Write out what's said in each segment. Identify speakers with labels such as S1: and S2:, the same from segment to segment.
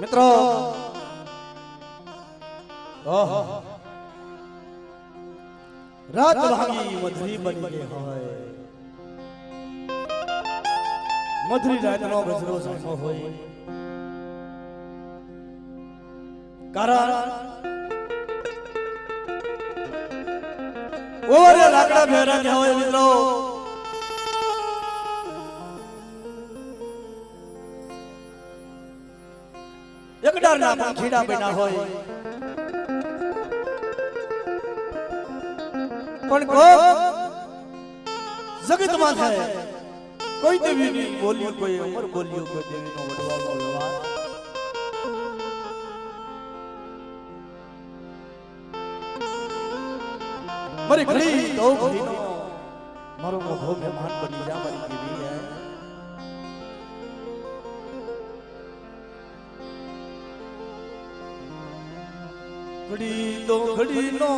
S1: મિત્રો રાત ભાગી મધરી બની ગઈ હોય મધરી રાતનો ગજરો સામો હોય કારણ ઓરે લાકડા ભેરા ગયા હોય મિત્રો એકડારના પંખીડા બન્યા હોય પણ કોઈ જગતમાં થાય કોઈ દેવીની બોલ્યું કોઈ અમર બોલ્યું કોઈ દેવીનો વડવાનો વ્યવહાર મારી ઘડી તો ઘડીનો મારો મોભો મહેમાન બની જા મારી દેવી હે ઘડી તો ઘડીનો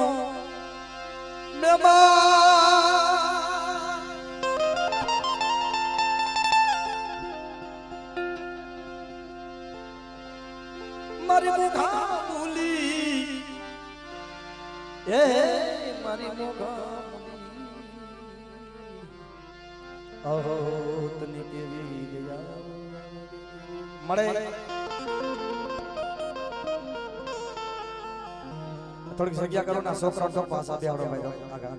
S1: મારી મુખા બોલી એ મારી મુખા ઓહો તને કેવી ગયા મળે થોડીક જગ્યા કરો ના છોકરાઓ તો પાછા બેહાડો ભાઈ આગા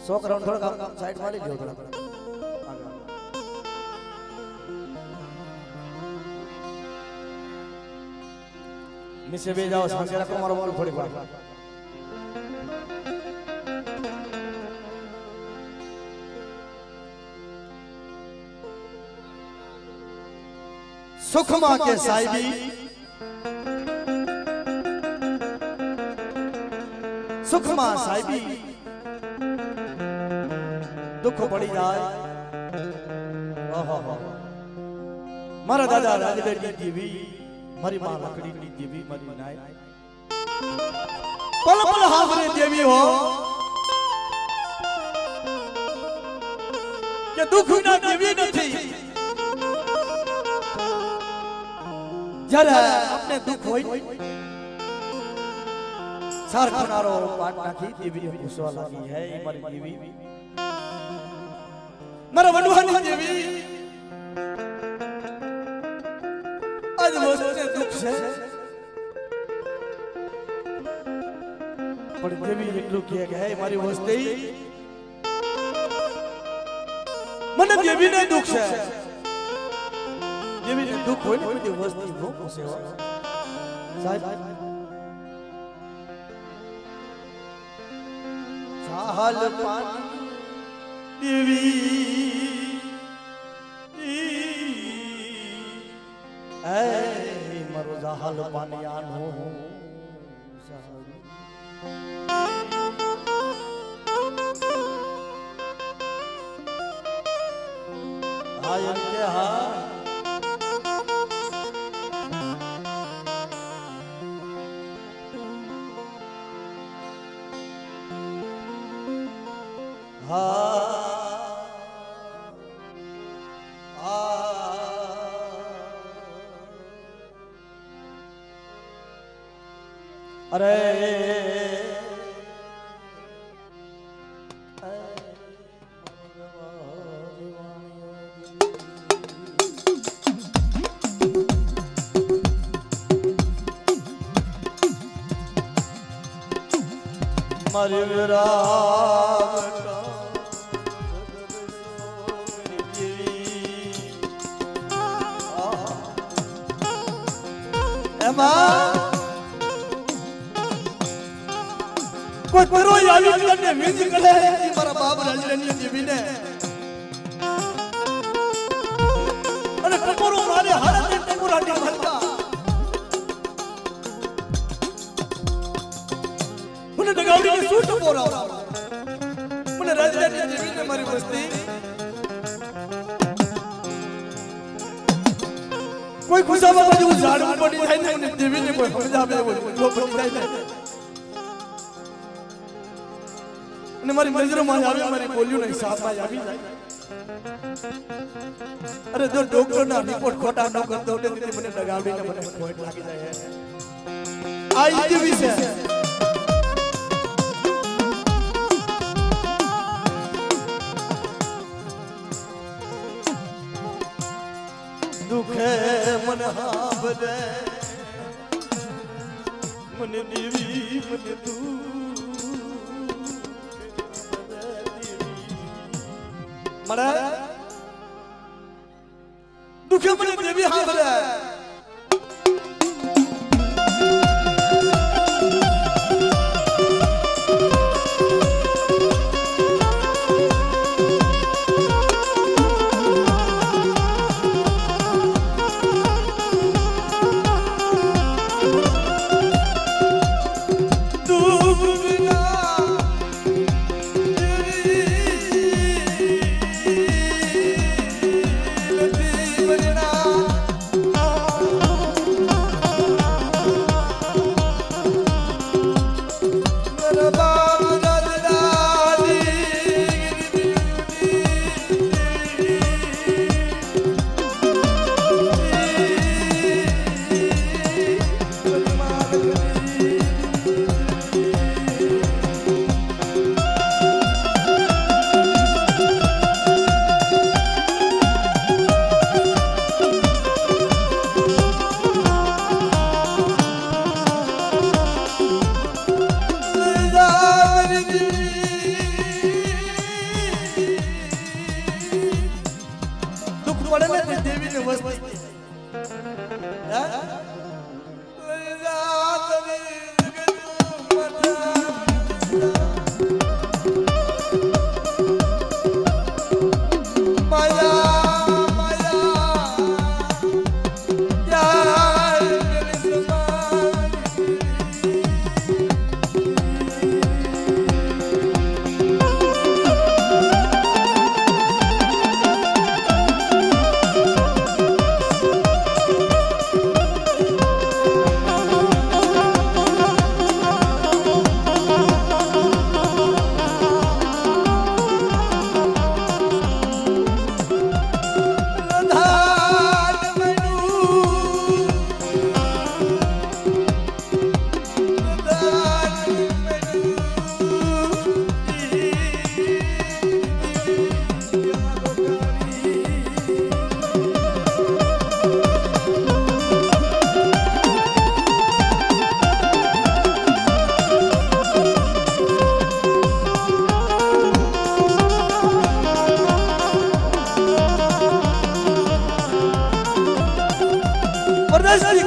S1: છોકરાઓ થોડુંક આમ સાઈડ માં લઈ જાઓ થોડા આગા નીચે બે જાઓ શાંતિ રાખો મારો મારો થોડી વાર સુખમાં કે સાહેબી સુખમાં સાહેબી દુઃખ પડી જાય મારા દાદા રાજગઢની દેવી મારી માં લકડીની દેવી મારી નાય પલ પલ હાવરે દેવી હો કે દુઃખ ના દેવી નથી જ્યારે આપણે દુઃખ હોય सार खनारो पाट नाखी देवी पूछवा लागी है मारी देवी मारा वडवानी देवी आज वस्ते दुख से पर देवी એટલું કહે કે હે મારી વસ્તે મને દેવી ને દુખ છે દેવી ને દુખ હોય ને બધી વસ્તી નો સેવા સાહેબ हाल पानी देवी ऐ मरो हाल पानी आनो हाय के हा अरे मारी कोई करो यावी करने विधि करे कि मारा बाप राजरानी देवी ने अरे टकोरो मारे हारे ने टकोराटी भरता उन्हें डगावड़ी के सूट पोरा उन्हें राजरानी देवी ने मारी बस्ती कोई खुशा बाबा जो झाड़ू पड़ी है ने उन्हें देवी ने कोई समझा बे वो पड़ी है ने मारी नजर में आवे मारी बोलियो नहीं साथ में आवी जाए अरे जो डॉक्टर ना रिपोर्ट खोटा न करतो એટલે મને ડગાવડીને મને પોઈન્ટ લાગી જાય આ ઈવી છે દુખે મન હાબરે મને દેવી મને તું મને दुखे मने देवी हाबरे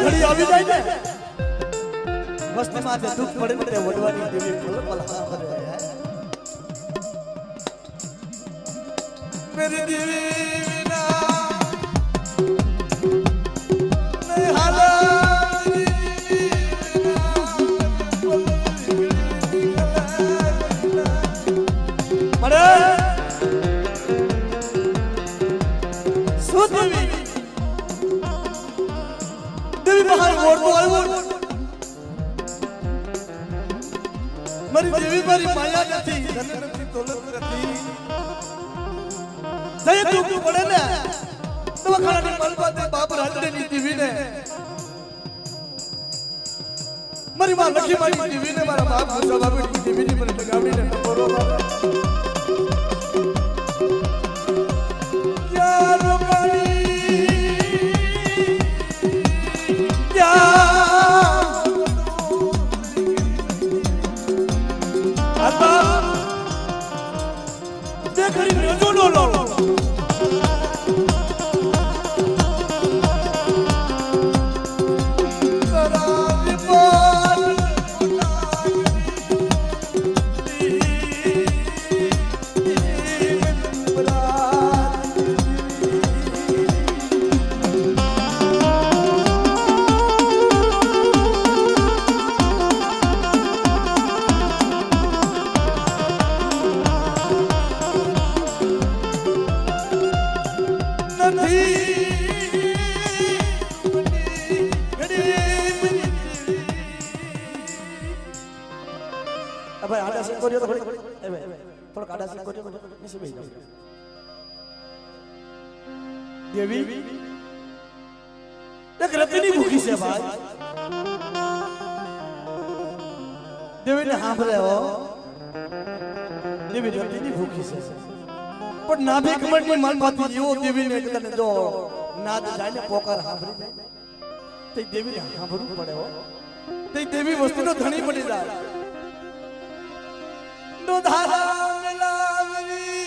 S1: ઘડી આવી જાય ને વસ્તી માથે દુઃખ પડે ને તે વડવાની દેવી પલપલા કરે મેરી દેવી વિના નહીં હાલા મરે શું દેવી બહાર મોરતો આવ્યો મારી દેવી મારી માયા નથી ધન નથી દોલત નથી જય દુઃખ પડે ને દવાખાનાની મલબાતે બાપ રાજની દેવીને મારી માં લખી મારી દેવીને મારા બાપ ગુસ્સા બાપની દેવીની મને લગાવીને બોલો ક્યાં રોકાણી ભાઈ આડા સિંહ કર્યો તો થોડી થોડો આડા સિંહ કર્યો નીચે બેસી જાવ દેવી એક રતિની ભૂખી છે ભાઈ દેવીને સાંભળે હો દેવી રતિની ભૂખી છે પણ નાભી કમળની માલમાંથી એવો દેવીને તને જો નાદ જાય ને પોકાર સાંભળી જાય તે દેવીને સાંભળવું પડે હો તે દેવી વસ્તુનો ધણી બની જાય દુધારા મિલાવરી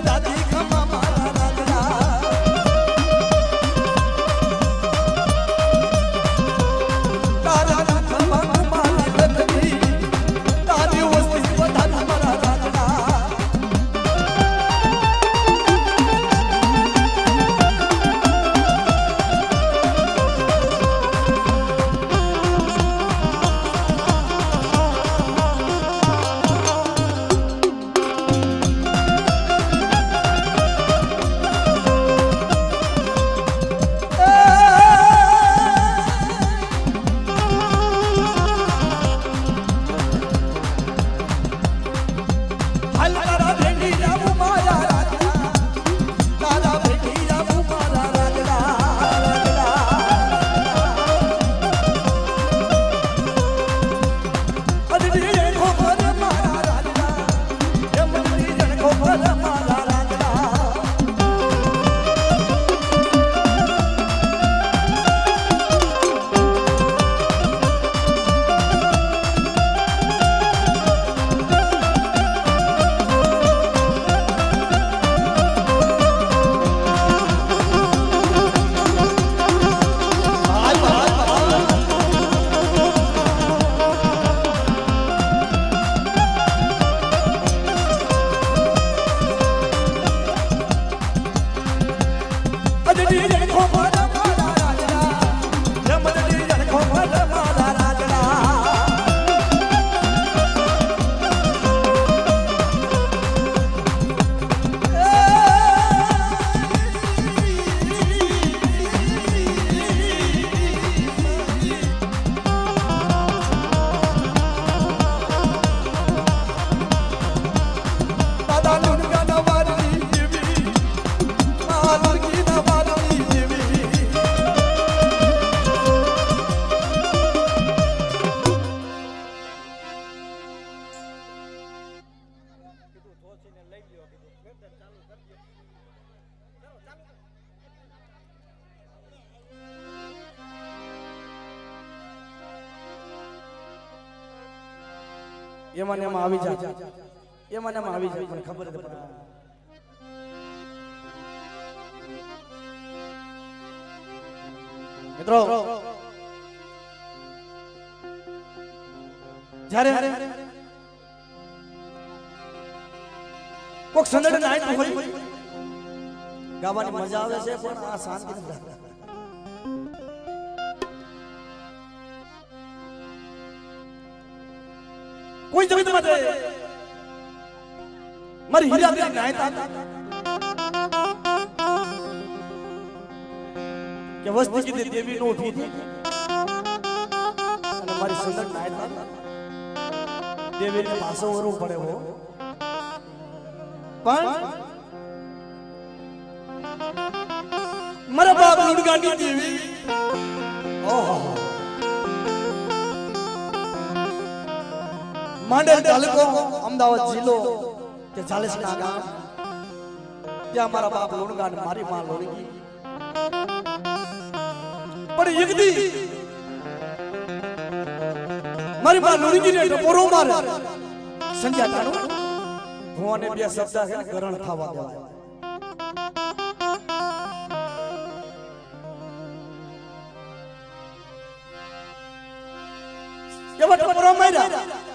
S1: દાદી ખમા મારા રાજા એમાં ને એમાં આવી જાય એમાં ને એમાં આવી જાય મને ખબર જ પડે મિત્રો જ્યારે કોક સંદર્ભ નાઈટ હોય ગાવાની મજા આવે છે પણ આ શાંતિ નથી કોઈ જગત માં મારી હીરા ની નાઈટ કે વસ્તી કીધી દેવી નો ઉઠી હતી અને મારી સંદર્ભ નાઈટ દેવીને પાછો વરવું પડે હો પણ મારા બાપ લુડગાની દેવી ઓહો માંડલ તાલુકો અમદાવાદ જિલ્લો કે 40 ના ગામ ત્યાં મારા બાપ લુડગાન મારી માં લોણગી પણ એકદી મારી માં લોણગી ને ટપોરો મારે સંજ્યા તાણો ભુવાને બે શબ્દ છે ગરણ થવા દેવાય એવા ટપોરો માર્યા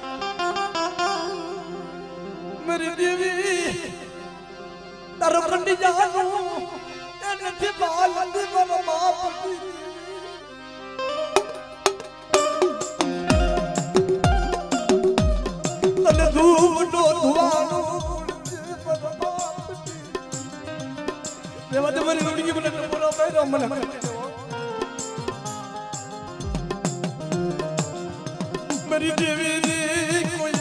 S1: मेरी देवी तारो कंडी जानो ए નથી બાલ નથી મારો બાપ તને ધૂળો ધુવાનો દેવા તે મારી રૂડી મને ટપોરો માર્યો મને मेरी देवी कोई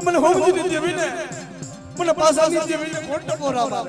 S1: મને હોજી દેવીને મને પાસાની દેવીને કોટ બોરાવા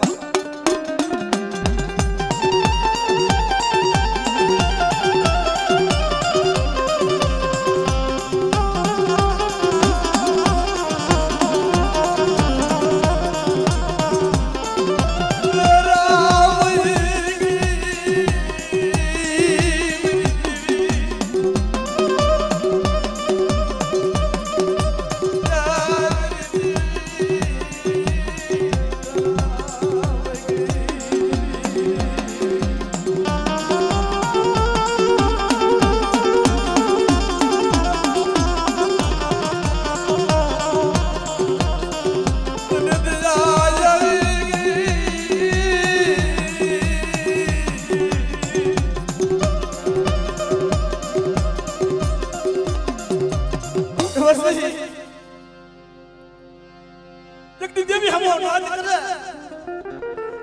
S1: देवी हम बात करे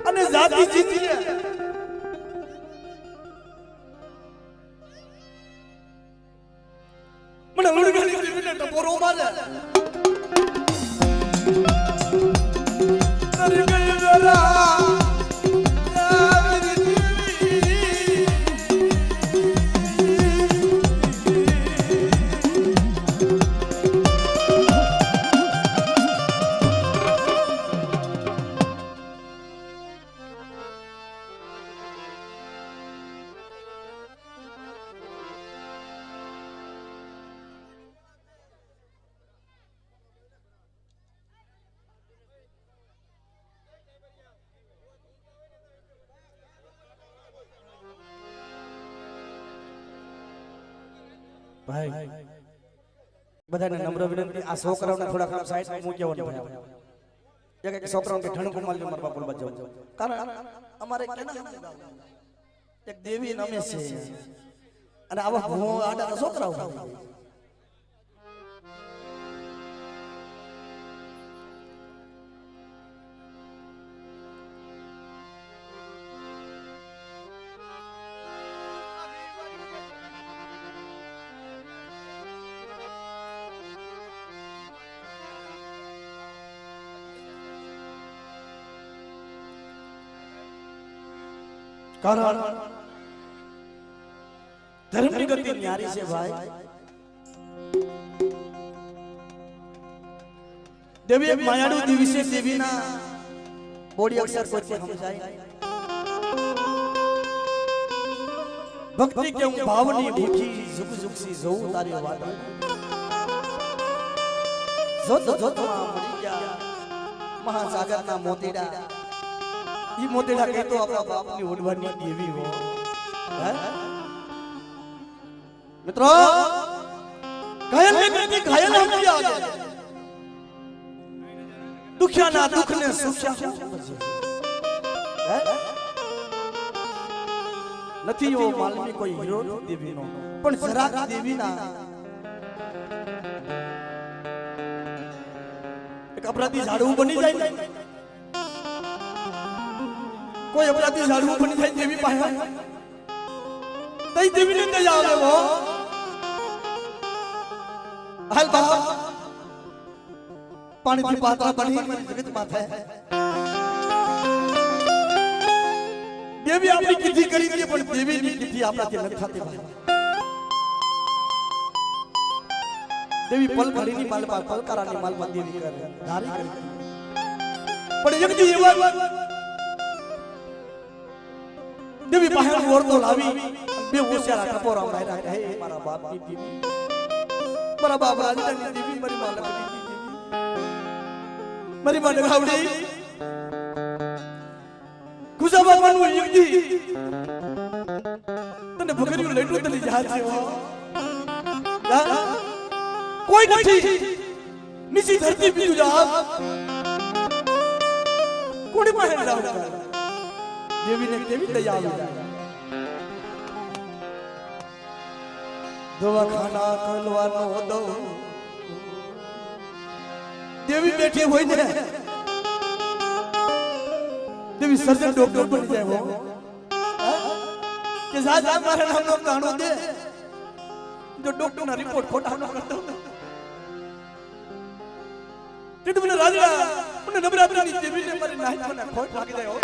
S1: અને જાતિ જીતી મને ઉડગાની દેવીને ટપોરો મારે તરી ગઈ જરા ભાઈ બધાને નમ્ર વિનંતી આ છોકરાઓને થોડા કામ સાઈડ મૂક્યાવાનું ભાઈ એક છોકરાઓને કે ઠણકો માલજો મારા બાપુ બાજુ કારણ અમારે કેના એક દેવી નામે છે અને આવા ભૂવો આડા છોકરાઓ કારણ ધર્મની ગતિ ન્યારી છે ભાઈ દેવી એક માયાડુ દેવી છે દેવીના બોડી અક્ષર કોઈ સમજાય ભક્તિ કે હું ભાવની ભૂખી ઝુક ઝુકસી જોઉં તારી વાત જોત જોત મળી ગયા મહાસાગરના મોતીડા ઈ મોતીડા કહેતો આપણા બાપની ઓઢવાની દેવી હો હે મિત્રો ઘાયલ ને કરતી ઘાયલ હમ किया आगे दुखियाना दुख ने सुख्या हે નથી એવો માલની કોઈ હીરો દેવીનો પણ જરાક દેવીના એક અપરાધી ઝાડવું બની જાય કોઈ અપરાધી ઝાડવું બની જાય દેવી પાસે તઈ દેવીને દયા આવે હો હાલ બાપ પાણીથી પાતળા બની મારી જગત માથે દેવી આપણી કીધી કરી દે પણ દેવીની કીધી આપણાથી નથી થતી ભાઈ દેવી પલ ઘડીની માલમાં પલકારાની માલમાં દેવી કરે ધારી કરી પણ એક દી એવા દેવી પાસે ઓરતો લાવી બે હોશિયાર ટપોરા માર્યા હે મારા બાપની દેવી મારા બાપ રાજની દેવી મારી માં લખી મારી માં નગાવડી ગુજાબા માનું એકદી તને ભગરિયું લેટું તને યાદ છે કોઈ નથી નીચી ધરતી બીજું જાવ કોની પાસે જાવ દેવીને કેવી દયા આવી દવાખાના ખોલવાનો દો દેવી બેઠી હોય ને દેવી સર્જન ડોક્ટર બની જાય હો કે સાજા મારા નામનો ગાણો દે જો ડોક્ટરના રિપોર્ટ ખોટા ન કરતો તે તો મને રાજા મને નવરાત્રીની દેવીને મારી નાઈટમાં ખોટ લાગી જાય હો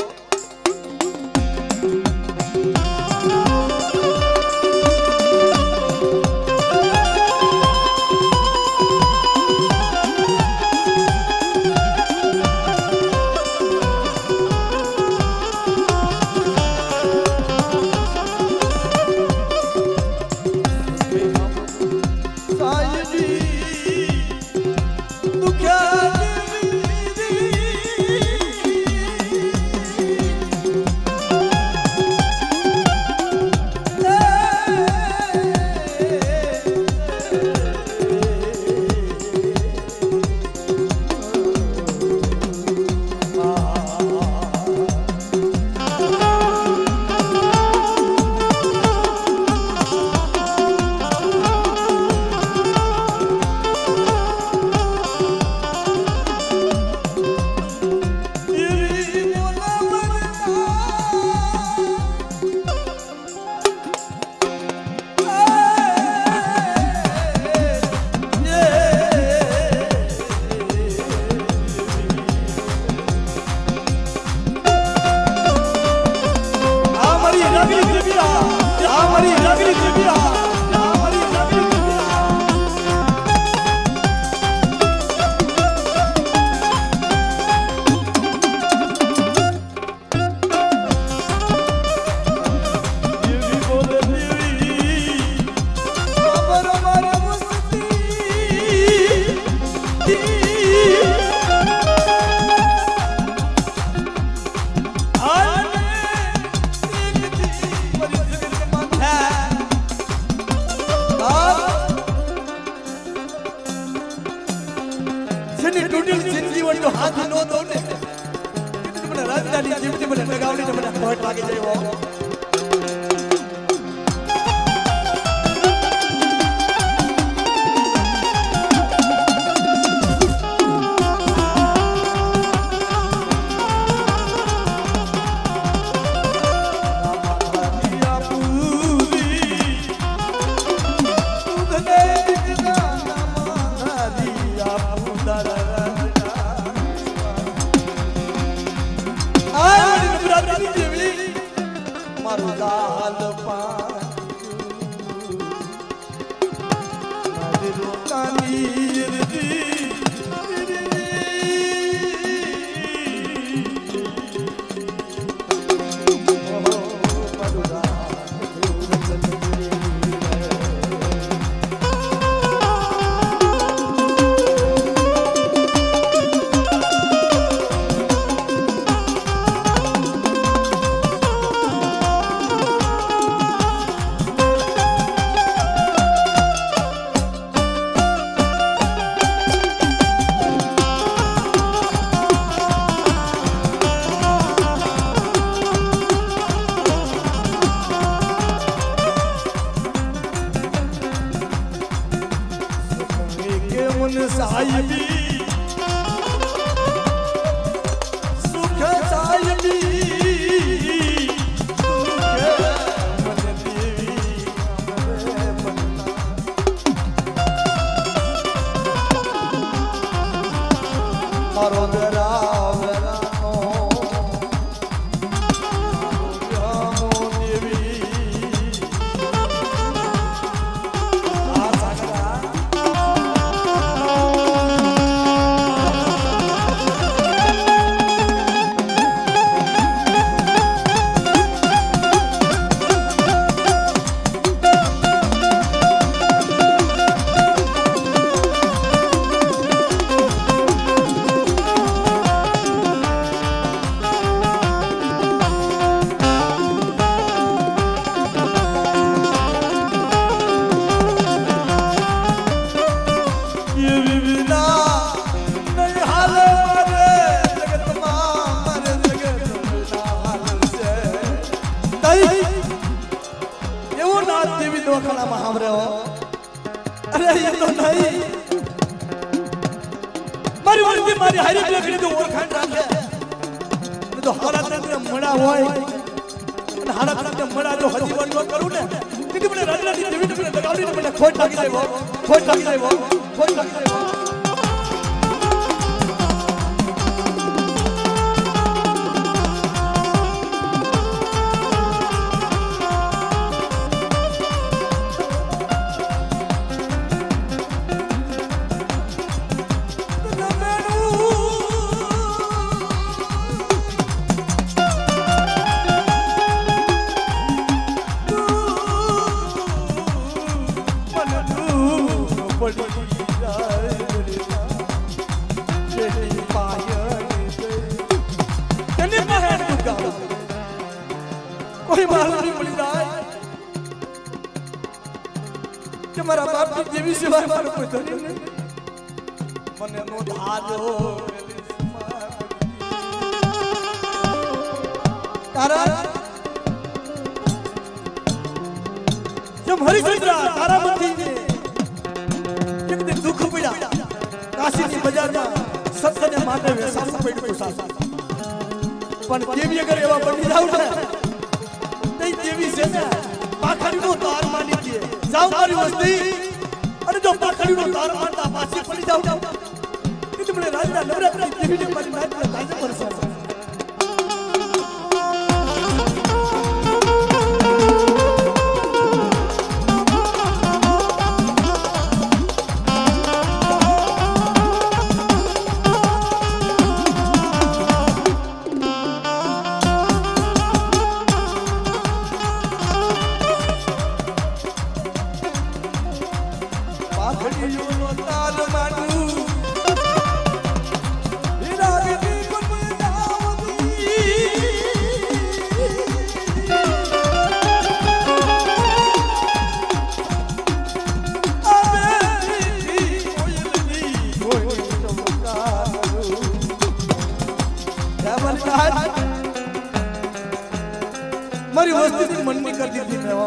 S1: મારી વસ્તી મનની કરી દીધી મેં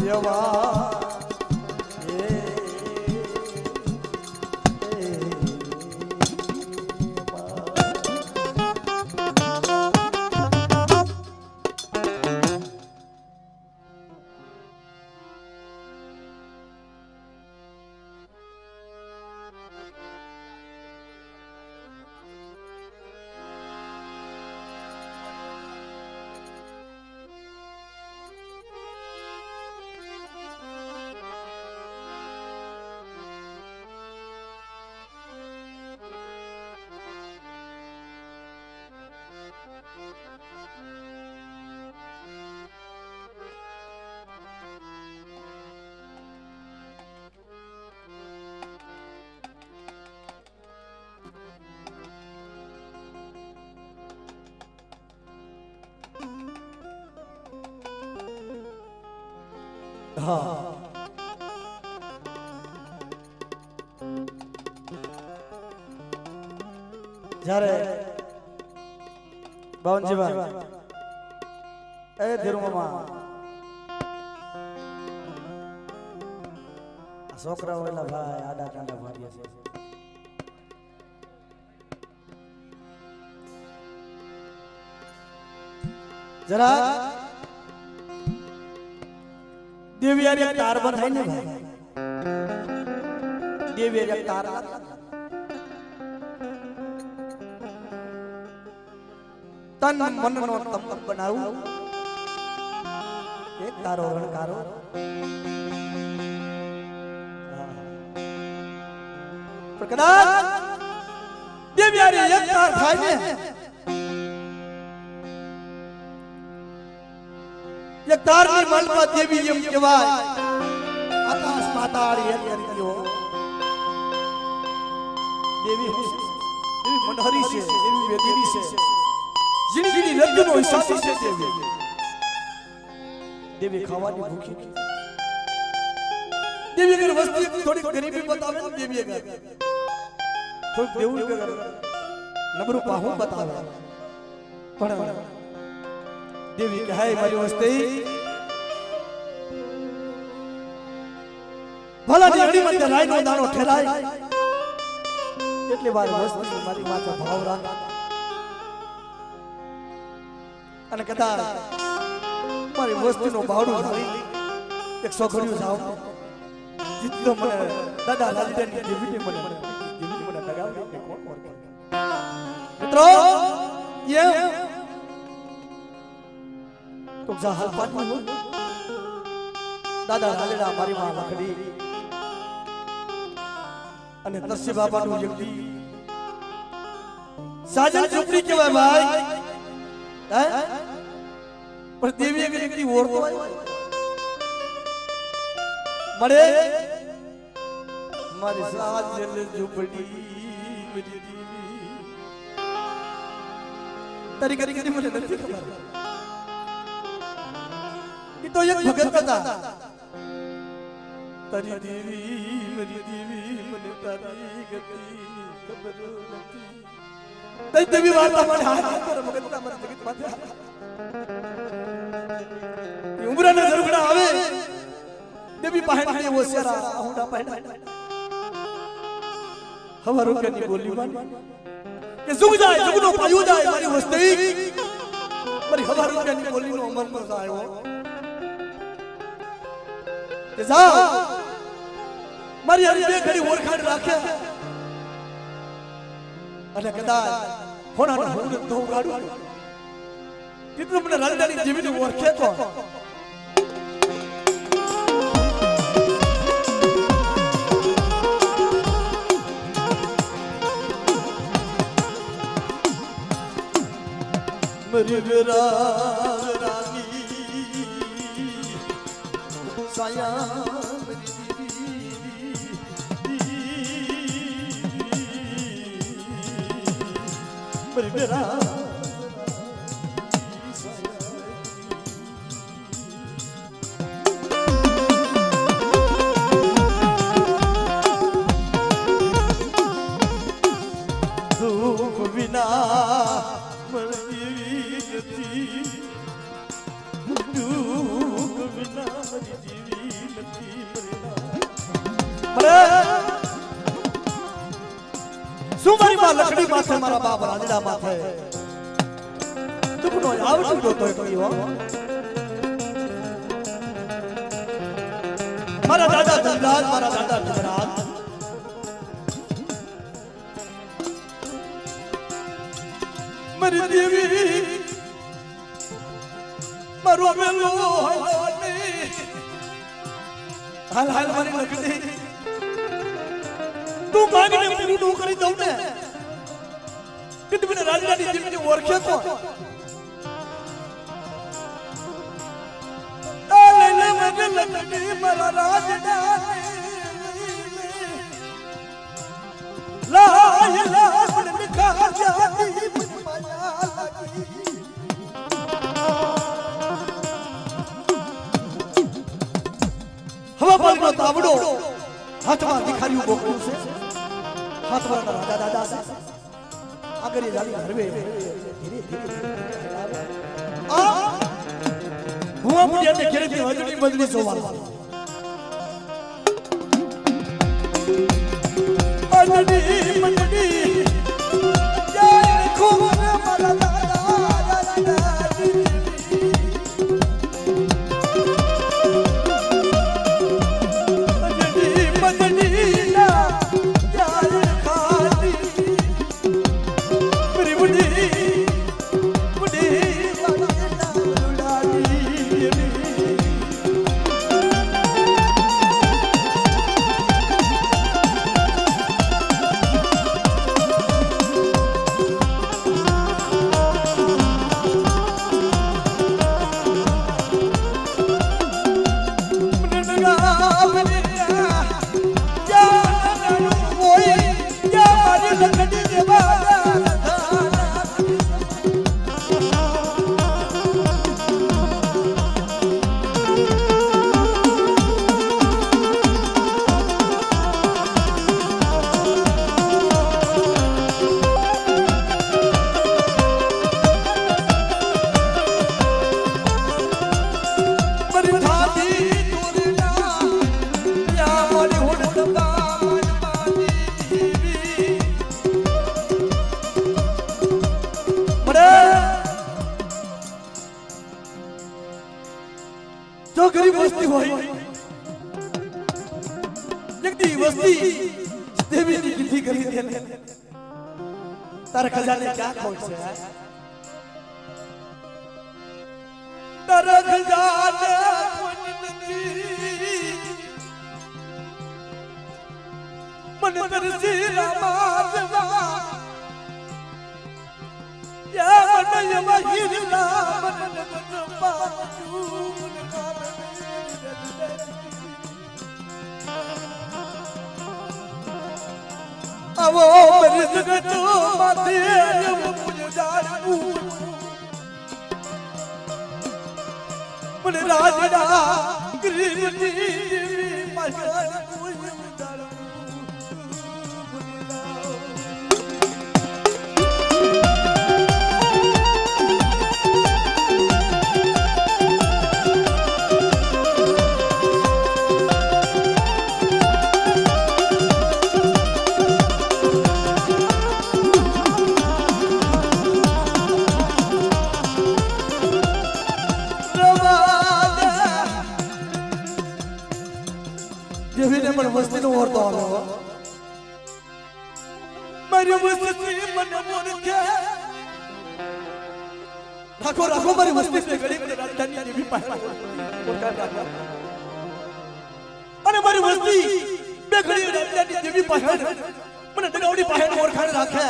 S1: જેવા હા જ્યારે બાવનજીભાઈ એ ધીરુમામા છોકરાઓ એલા ભાઈ આડા કાંડા માર્યા છે જરા દેવિયારી તાર બંધાય ને ભાઈ દેવિયારી તાર તન મન નો તમ બનાવું એક તારો રણકારો પણ કદાચ દેવિયારી એક તાર થાય ને એક તારની મલમાં દેવી એમ કહેવાય આકાશ પાતાળ એક કર્યો દેવી દેવી મનહરી છે દેવી વેદીની છે જિંદગીની રજનો હિસાબી છે દેવી દેવી ખાવાની ભૂખી દેવી અગર વસ્તી થોડી ગરીબી બતાવે ને દેવી અગર થોડું દેવું અગર નબરું પાહું બતાવે પણ દેવી કહે મારી વસ્તી ભલા દેવડી મધ્ય રાયનો દાણો ઠેરાય એટલી વાર વસ્તી મારી માથે ભાવ રાખ અને કદાચ મારી વસ્તીનો ભાવડું ધારી એક સોખડ્યું જાવ જીતનો મને દાદા રાજીદાની દેવીને મને લગાવી કે કોણ ઓળખે મિત્રો એમ તો જહાલ પાટમાં હો દાદા રાલેડા મારી માં લખડી અને તરસી બાબાનું યજ્ઞ સાજન ઝૂંપડી કહેવાય ભાઈ પણ દેવી એક વ્યક્તિ ઓળખો મળે મારી સાજન ઝૂંપડી મેરી દેવી તારી કરી કરી મને નથી ખબર એ તો એક ભગત હતા તારી દેવી મેરી દેવી મને તારી ગતિ ખબર નથી તઈ દેવી વાર્તા મને હાથ પર ભગતના મત જગત માથે ઉમરાના ઝરગડા આવે દેવી પાહે ને ઓસેરા હુંડા પાહે હવારો કેની બોલી માન કે જુગ જાય જુગનો પાયો જાય મારી વસ્તી મારી હવારો કેની બોલીનો અમલ પર આવ્યો કે જા મારી હરી બે ઘડી ઓળખાણ રાખે અને કદાચ હોનાના હુંડ તો ગાડું કેટલું મને રાજાની જીવીને ઓળખે તો મરી વિરાગ રાગી સાયા મરી વિરાગ દુઃખ વિના સુમારી માં લકડી માથે મારા બાપ રાજડા માથે દુઃખનો આવતું જોતો કયો મારા દાદા ધનરાજ મારા દાદા ધનરાજ મારી દેવી મારું મેલો હાલ હાલ મારી લકડી તું માંગને પૂરું કરી દઉં ને કે તું મને રાજડાની જીવની ઓળખે તો લે લે મને લકડી મારા રાજડા લાય લા મને નિખા જાતી માયા લાગી નો તાવડો હાથમાં દીખારીયું બોકડું છે હાથમાં રાજા દાદા છે આગળ એ જાલી હરવે ધીરે ધીરે આ હુઆ મુડિયાને ઘરેથી હજડી બજડી જોવા મંડડી મંડડી જય ખૂબ મારા દાદા जो गरीब वस्ती होई जगदी वस्ती देवी की गिद्धी करी देने तार खजाने क्या खोज से है तार खजाने मन तरसी रामाजवा या मन यमहिला मन पाजू आवो मेरी जगत माथे जब पुजारू मन राजड़ा गरीबी मजन पुजारू देवीने मन वस्ती नो ओरतो आलो मारी वस्ती मन मोरके राखो राखो मारी वस्ती से गरीब ने राजधानी देवी पाया अरे मारी वस्ती बे गरीब राजधानी देवी पाया મને ડગાવડી પાહે ઓરખાણ રાખે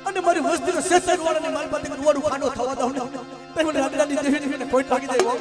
S1: અને મારી વસ્તીનો શેષર વાળાની માલપતિ દુવાડું ખાડો થવા દઉં ને તે મને રાજાની દેવીને કોઈ ઠાકી દેવો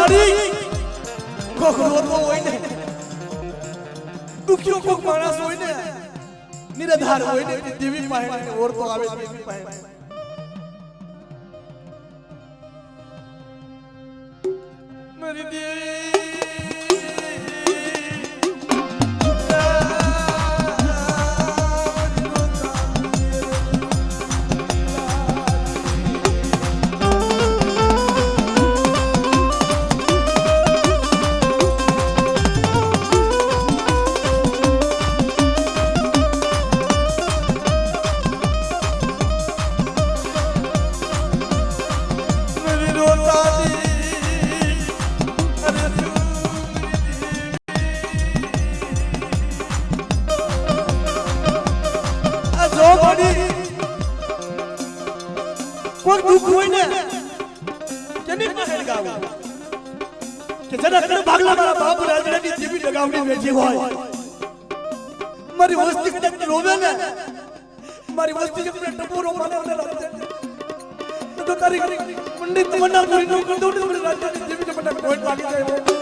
S1: Ready? રોતો હોય ને દુખ્યો કોક માણસ હોય ને નિરાધાર હોય ને દેવી પાસે ઓરતો આવે દેવી પાસે મારી દેવી કોઈ દુઃખ હોય ને કેની પાસે ગાવું કે જરા કર ભાગલા મારા બાપ રાજડાની દેવી લગાવડી બેઠી હોય મારી વસ્તી કદાચ રોવે ને મારી વસ્તી જે ટપોરો મને તો તારી પંડિત મના કરી નો કર દો ને રાજડાની દેવી ને મને પોઈન્ટ લાગી જાય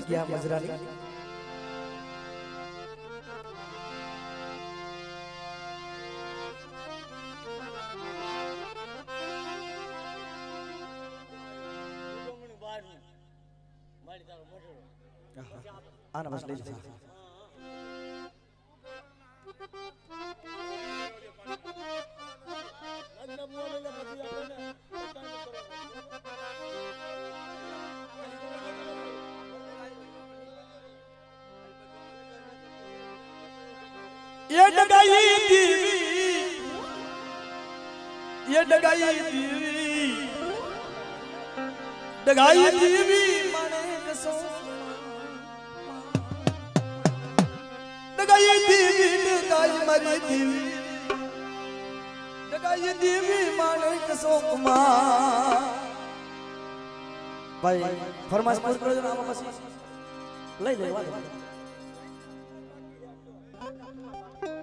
S1: ગયા મજરાની આના બસ લઈ જા ये डगाई दीवी डगाई दीवी माने कसो डगाई मारी दीवी डगाई दीवी माने कसो कुमार भाई फरमाइश पूरी करो जरा आमा પછી લઈ લેવા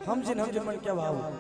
S1: સમજીને મને કેવા આવું